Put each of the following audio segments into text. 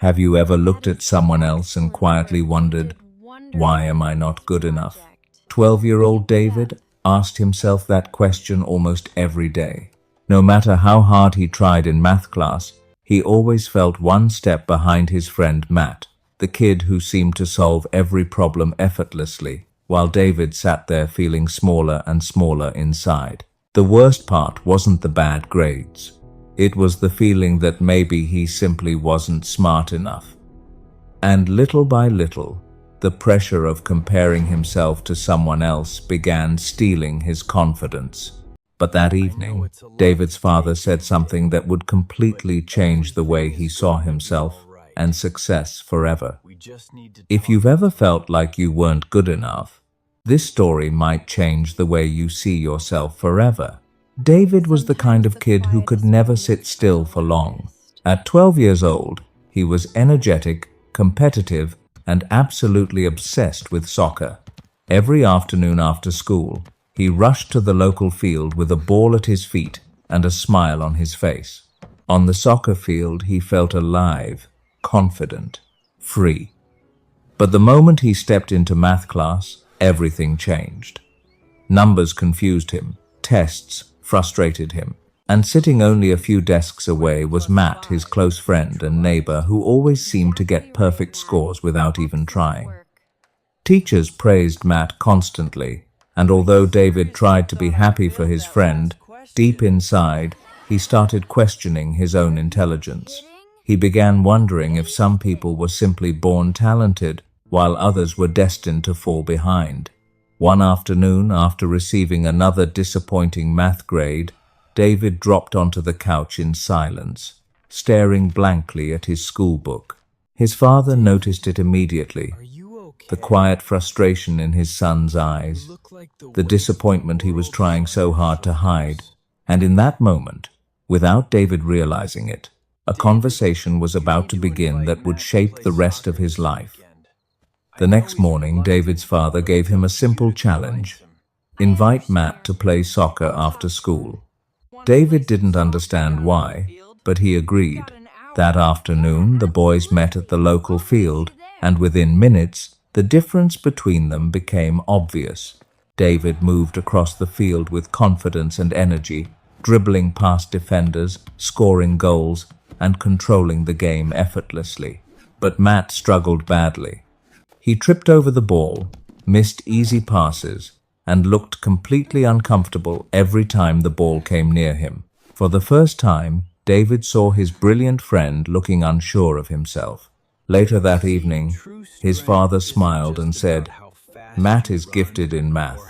Have you ever looked at someone else and quietly wondered, why am I not good enough? 12-year-old David asked himself that question almost every day. No matter how hard he tried in math class, he always felt one step behind his friend Matt, the kid who seemed to solve every problem effortlessly, while David sat there feeling smaller and smaller inside. The worst part wasn't the bad grades. It was the feeling that maybe he simply wasn't smart enough. And little by little, the pressure of comparing himself to someone else began stealing his confidence. But that evening, David's father said something that would completely change the way he saw himself and success forever. If you've ever felt like you weren't good enough, this story might change the way you see yourself forever. David was the kind of kid who could never sit still for long. At 12 years old, he was energetic, competitive, and absolutely obsessed with soccer. Every afternoon after school, he rushed to the local field with a ball at his feet and a smile on his face. On the soccer field, he felt alive, confident, free. But the moment he stepped into math class, everything changed. Numbers confused him, tests frustrated him, and sitting only a few desks away was Matt, his close friend and neighbor who always seemed to get perfect scores without even trying. Teachers praised Matt constantly, and although David tried to be happy for his friend, deep inside, he started questioning his own intelligence. He began wondering if some people were simply born talented, while others were destined to fall behind. One afternoon, after receiving another disappointing math grade, David dropped onto the couch in silence, staring blankly at his school book. His father noticed it immediately, the quiet frustration in his son's eyes, the disappointment he was trying so hard to hide, and in that moment, without David realizing it, a conversation was about to begin that would shape the rest of his life. The next morning, David's father gave him a simple challenge: invite Matt to play soccer after school. David didn't understand why, but he agreed. That afternoon, the boys met at the local field, and within minutes, the difference between them became obvious. David moved across the field with confidence and energy, dribbling past defenders, scoring goals, and controlling the game effortlessly. But Matt struggled badly. He tripped over the ball, missed easy passes, and looked completely uncomfortable every time the ball came near him. For the first time, David saw his brilliant friend looking unsure of himself. Later that evening, his father smiled and said, "Matt is gifted in math.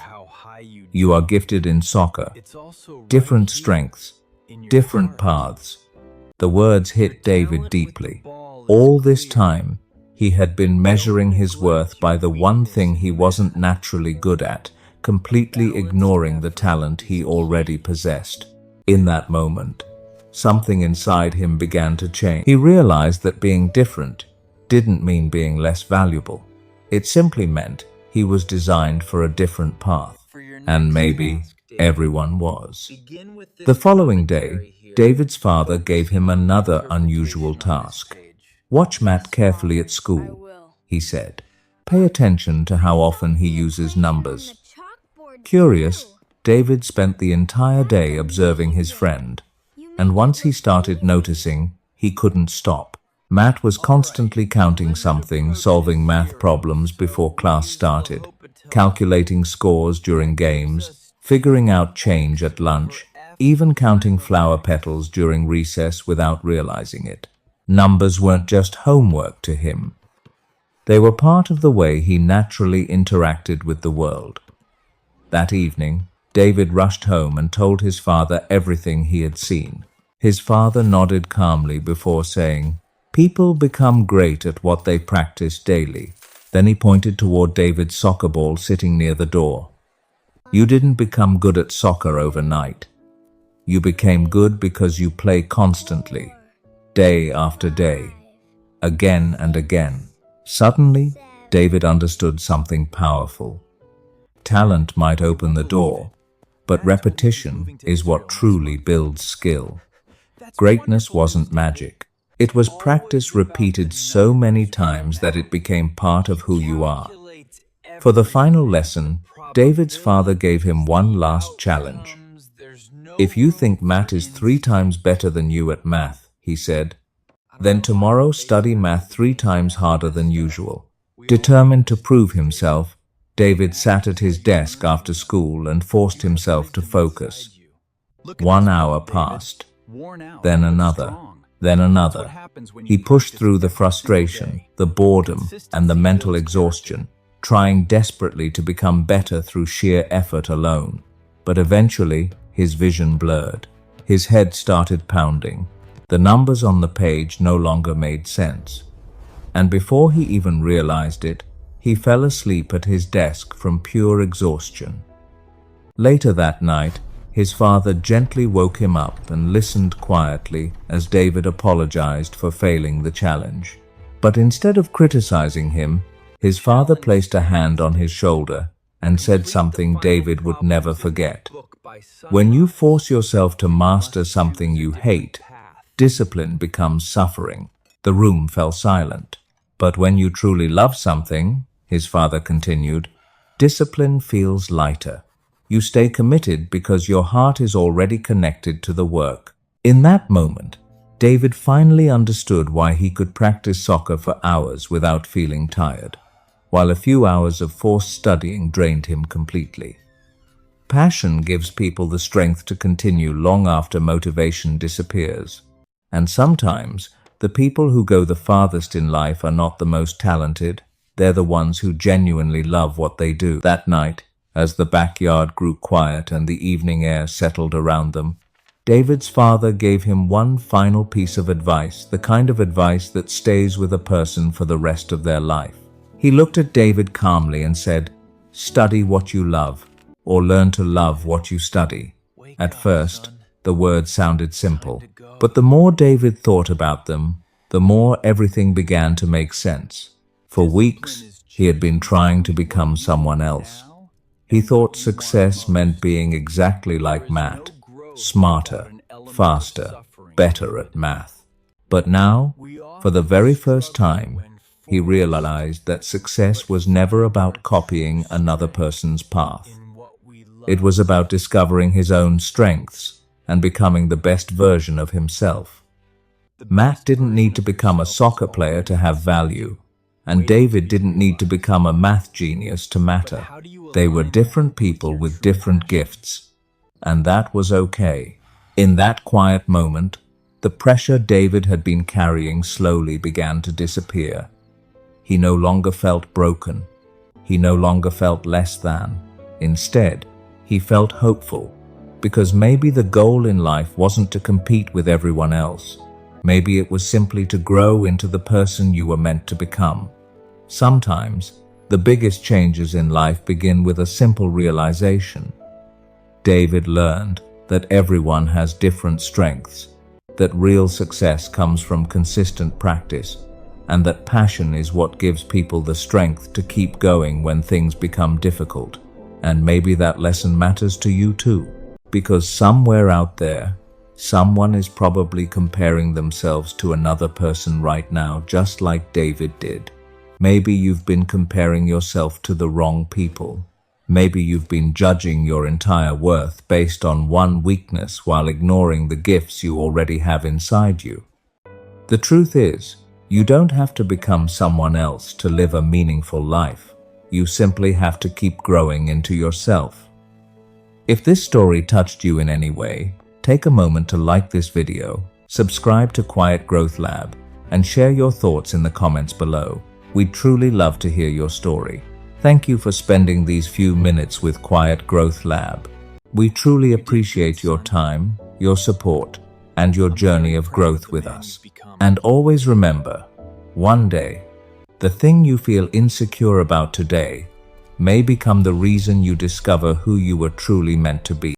You are gifted in soccer. Different strengths, different paths." The words hit David deeply. All this time, he had been measuring his worth by the one thing he wasn't naturally good at, completely ignoring the talent he already possessed. In that moment, something inside him began to change. He realized that being different didn't mean being less valuable. It simply meant he was designed for a different path, and maybe everyone was. The following day, David's father gave him another unusual task. "Watch Matt carefully at school," he said. "Pay attention to how often he uses numbers." Curious, David spent the entire day observing his friend, and once he started noticing, he couldn't stop. Matt was constantly counting something, solving math problems before class started, calculating scores during games, figuring out change at lunch, even counting flower petals during recess without realizing it. Numbers weren't just homework to him. They were part of the way he naturally interacted with the world. That evening, David rushed home and told his father everything he had seen. His father nodded calmly before saying, "People become great at what they practice daily." Then he pointed toward David's soccer ball sitting near the door. "You didn't become good at soccer overnight. You became good because you play constantly, day after day, again and again." Suddenly, David understood something powerful. Talent might open the door, but repetition is what truly builds skill. Greatness wasn't magic. It was practice repeated so many times that it became part of who you are. For the final lesson, David's father gave him one last challenge. If you think Matt is 3 times better than you at math, he said, then tomorrow study math 3 times harder than usual. Determined to prove himself, David sat at his desk after school and forced himself to focus. 1 hour passed, then another, then another. He pushed through the frustration, the boredom, and the mental exhaustion, trying desperately to become better through sheer effort alone. But eventually, his vision blurred. His head started pounding. The numbers on the page no longer made sense. And before he even realized it, he fell asleep at his desk from pure exhaustion. Later that night, his father gently woke him up and listened quietly as David apologized for failing the challenge. But instead of criticizing him, his father placed a hand on his shoulder and said something David would never forget. When you force yourself to master something you hate, discipline becomes suffering. The room fell silent. But when you truly love something, his father continued, discipline feels lighter. You stay committed because your heart is already connected to the work. In that moment, David finally understood why he could practice soccer for hours without feeling tired, while a few hours of forced studying drained him completely. Passion gives people the strength to continue long after motivation disappears. And sometimes, the people who go the farthest in life are not the most talented. They're the ones who genuinely love what they do. That night, as the backyard grew quiet and the evening air settled around them, David's father gave him one final piece of advice, the kind of advice that stays with a person for the rest of their life. He looked at David calmly and said, study what you love, or learn to love what you study. At first, the words sounded simple, but the more David thought about them, the more everything began to make sense. For weeks, he had been trying to become someone else. He thought success meant being exactly like Matt, smarter, faster, better at math. But now, for the very first time, he realized that success was never about copying another person's path. It was about discovering his own strengths and becoming the best version of himself. Matt didn't need to become a soccer player to have value, and David didn't need to become a math genius to matter. They were different people with different gifts, and that was okay. In that quiet moment, the pressure David had been carrying slowly began to disappear. He no longer felt broken. He no longer felt less than. Instead, he felt hopeful, because maybe the goal in life wasn't to compete with everyone else. Maybe it was simply to grow into the person you were meant to become. Sometimes, the biggest changes in life begin with a simple realization. David learned that everyone has different strengths, that real success comes from consistent practice, and that passion is what gives people the strength to keep going when things become difficult. And maybe that lesson matters to you too, because somewhere out there, someone is probably comparing themselves to another person right now, just like David did. Maybe you've been comparing yourself to the wrong people. Maybe you've been judging your entire worth based on one weakness while ignoring the gifts you already have inside you. The truth is, you don't have to become someone else to live a meaningful life. You simply have to keep growing into yourself. If this story touched you in any way, take a moment to like this video, subscribe to Quiet Growth Lab, and share your thoughts in the comments below. We'd truly love to hear your story. Thank you for spending these few minutes with Quiet Growth Lab. We truly appreciate your time, your support, and your journey of growth with us. And always remember, one day, the thing you feel insecure about today may become the reason you discover who you were truly meant to be.